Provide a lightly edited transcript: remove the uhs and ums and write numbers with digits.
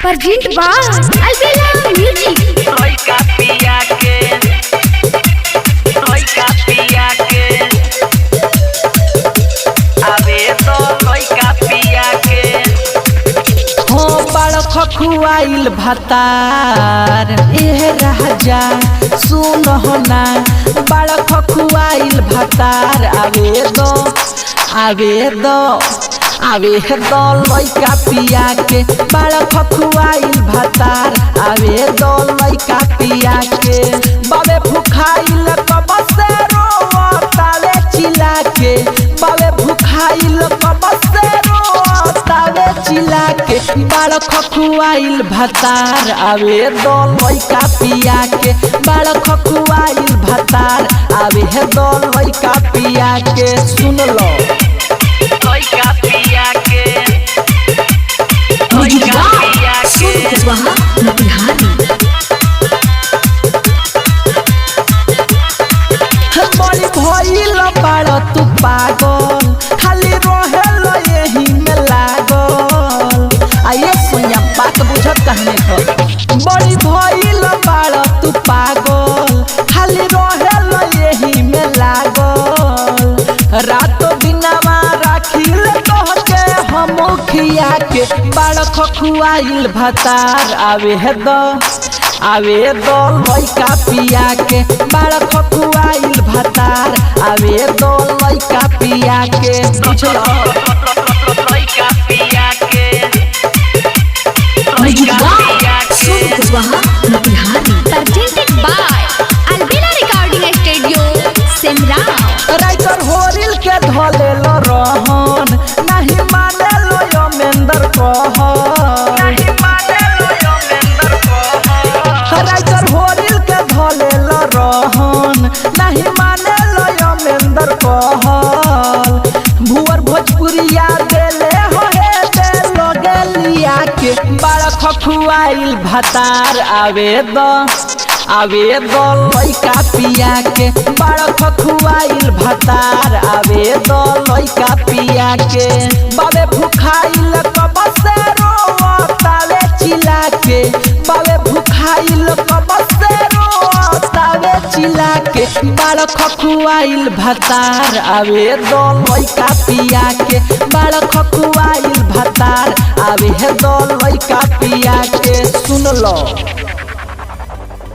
Presented by Albella Music. Soy capilla que abeto soy capilla que हो बड़ खखुआइल भतार एह राजा सुन हो ना बड़ खखुआइल भतार आवे दो लइका पिया के बड़ खखुआइल भतार आवे दो लइका पिया के बाबे भुखाइल कब से रोतावे चिल्ला के बाबे भुखाइल कब से रोतावे चिल्ला के बड़ खखुआइल भतार आवे दो लइका पिया के बड़ खखुआइल भतार आवे दो लइका पिया के सुन लो soy capilla que बड़ी भइल बड़ तू पागल खाली रहेल यही में लागल आइए सुनिया बात बुझत कहने को बड़ी भइल बड़ तू पागल खाली रहेल यही में लागल रात दिनवा राखिल तोहके हम खिया के बड़ खखुआइल भतार आवे दो लइका पिया के बड़ खखुआइल भतार आवे दो लइका पिया के बुझलो soy capilla que Presented by Albella Recording Studio, Simran. Writer Horil के धलेल रहन नहीं मानेल यमेंदर कहन राइटर होरिल के धलेल रहन नहीं मानेल यमेंदर कहल भुवर भोजपुरिया देले होए दे लगलिया के बड़ खखुआइल भतार आवे दो लइका पिया के बड़ खखुआइल भतार आवे दो लइका पिया के बाबे भुखाइल कब से रोतावे चिल्ला के बाबे भुखाइल कब से रोतावे चिल्ला के बड़ खखुआइल भतार आवे दो लइका पिया के बड़ खखुआइल भतार आवे दो लइका पिया के सुन लो।